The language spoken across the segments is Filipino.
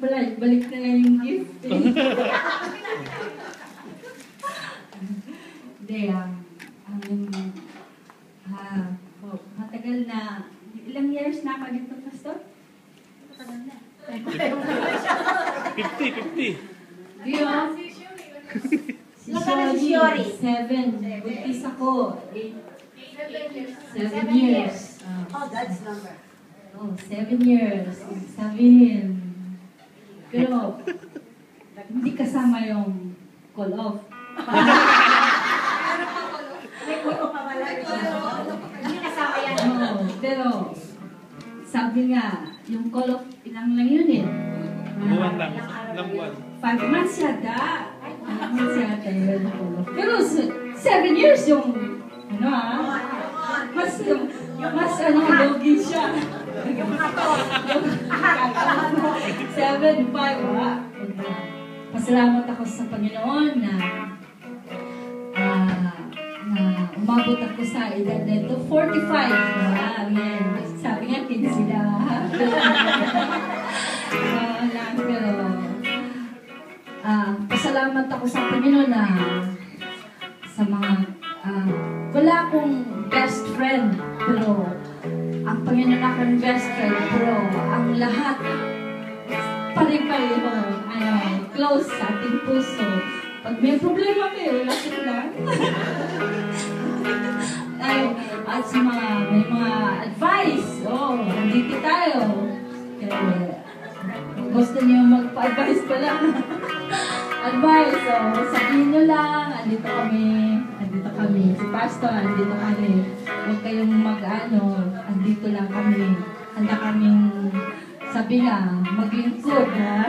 pala, balik na lang yung gift. Hindi, matagal na, ilang years na ako dito, Pastor? Matagal na. 50. Si Shori, 7. Buntis ako, 7 years. Oh, that's number. Oh, 7 years. Sabihin. Pero, hindi kasama yung call off. Hindi kasama yan. Pero, sabi nga, yung call off, ilang lang yun eh. Buwan lang. Ilang buwan. 5 months yata. 5 months yata yun. Pero 7 years yung, mas logi siya. Yung kato. 7, 5, Pasalamat ako sa Panginoon na umabot ako sa edad na ito, 45. Amen. Sabi nga, 15 sila. Pero, pasalamat ako sa Panginoon na sa mga, wala akong best friend, pero ang Panginoon akong best friend, pero ang lahat, pare-pareho, close sa ating puso. Pag may problema kayo, lapit lang. At sa may mga advice, nandito tayo. Gusto niyo magpa-advise pala. Advice, sabihin nyo lang, andito kami. Si Pastor, andito kami. Huwag kayong andito lang kami. Handa kaming, sabi nga, maglingkod, ha?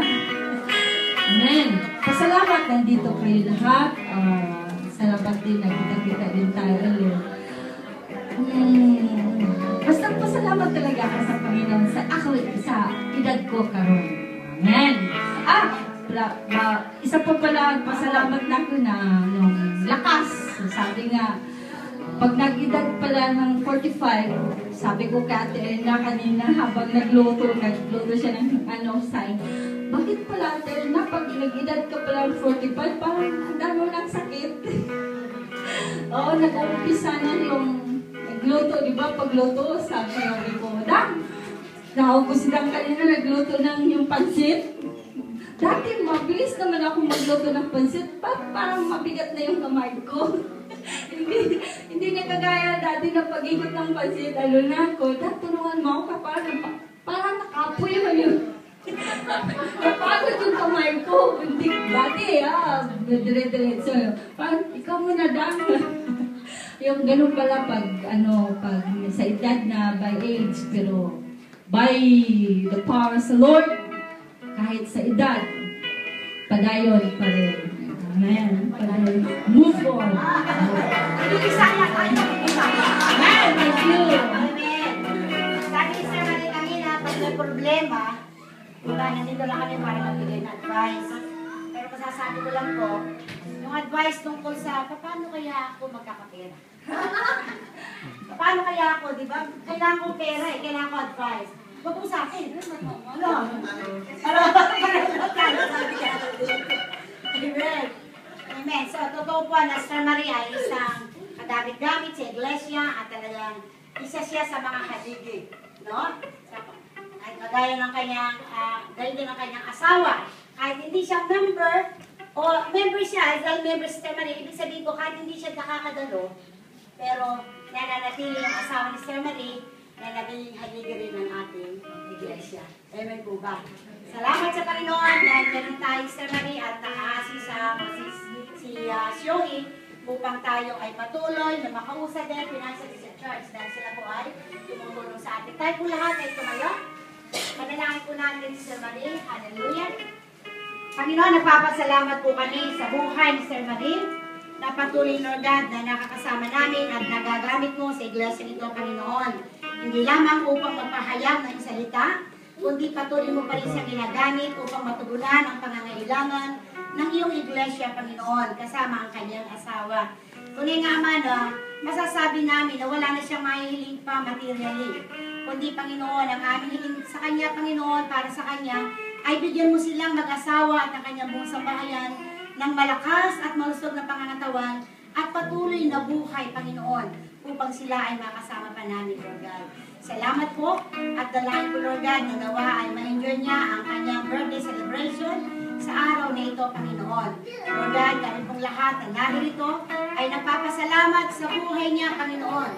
Amen. Pasalamat, nandito kayo lahat. Salamat din, nagkita-kita din tayo ulit. Basta pasalamat talaga ako sa Panginoon sa edad ko karon. Amen. Isa pa pala, pasalamat na ako na lakas. Sabi nga, pag nag-edad pala ng 45, sabi ko kay Ate Erna kanina habang nagluto siya ng sign. Bakit pala Ate Erna, pag nag-edad ka pala ng 45, parang ang dami ng sakit. Oo, nag-umpisa na yung nagluto, di ba? Pagluto, sabi ko, naubos lang kanina nagluto ng yung pansit. Dati, mabilis naman ako magluto ng pansit. Parang mabigat na yung kamay ko. hindi nakagaya dati na pag-ikot ng pansit. Na ako, tulungan mo ako parang nakapoy mo yun. Napagod yung kamay ko. Dati, dire-diretso. Parang, ikaw muna yung ganun pala pag sa edad na by age, pero by the power of the Lord, kahit sa edad, padayon pa rin. Amen. Padayon. Move on. Amen. Thank you. Amen. Sabi sa mga kanina, pag may problema, diba, nandito lang kami para magbigay ng advice. Pero masasabi ko lang po, yung advice tungkol sa paano kaya ako magkakapera? Paano kaya ako, di ba? Kailangan ko pera kailangan ko advice. Huwag mo sa akin. Amen. Amen. So, totoo po na Sister Maria ay isang kadamit-gamit sa iglesia at talagang isa siya sa mga haligi. No? At kagaya ng kanyang, gaya din ng kanyang asawa. Kahit hindi siya member, o member siya, dahil member si Sister Maria, ibig sabihin ko, kahit hindi siya nakakadalo, pero nananatili yung asawa ni Sister Maria, na naging haligi rin ng ating iglesia. Amen po ba? Salamat sa Panginoon dahil meron tayo Sister Maria at nakaasi sa si Shoei upang tayo ay patuloy na makausap din financially sa church dahil sila po ay tumutulong sa atin. Tayo po lahat ay tumayo. Panalangin po natin si Sister Maria. Hallelujah. Panginoon, nagpapasalamat po kami sa buhay ni Sister Maria na patuloy, Lord God, na nakakasama namin at nagagamit mo sa iglesia nito, Panginoon. Hindi lamang upang magpahayag ng salita, kundi patuloy mo pa rin siyang ginagamit upang matugunan ang pangangailangan ng iyong iglesia, Panginoon, kasama ang kanyang asawa. Kundi nga man, masasabi namin na wala na siyang mahihiling pa materially. Kundi, Panginoon, ang aming hiling sa kanya, Panginoon, para sa kanya, ay bigyan mo silang mag-asawa at ang kanyang buong sambahayan ng malakas at malusog na pangangatawan at patuloy na buhay, Panginoon, upang sila ay makasama pa namin, Lord God. Salamat po at dalangin ko, Lord God, na nawa ay ma-enjoy niya ang kanyang birthday celebration sa araw na ito, Panginoon. Lord God, kami pong lahat na naririto ay nagpapasalamat sa buhay niya, Panginoon,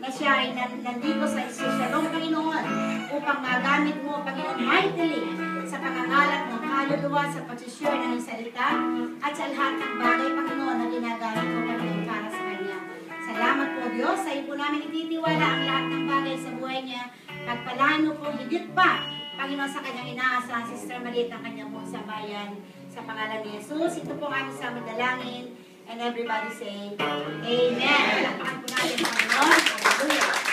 na siya ay nandito sa Shalom, Panginoon, upang magamit mo, Panginoon, mightily sa pangangalat ng kaluluwa, sa pag-share ng salita, at sa lahat ng bagay, Panginoon, na ginagamit mo, Panginoon, para sa kanya. Salamat po, Diyos. Sa iyo po namin ititiwala ang lahat ng bagay sa buhay niya. Pagpalahan mo po higit pa, Panginoon, sa kanyang inaasahan, Sister Marit, ang kanyang buong sabayan. Sa pangalan ni Jesus, ito po ang aming samang dalangin. And everybody say, Amen. Palakpakan po natin, Panginoon. Hallelujah.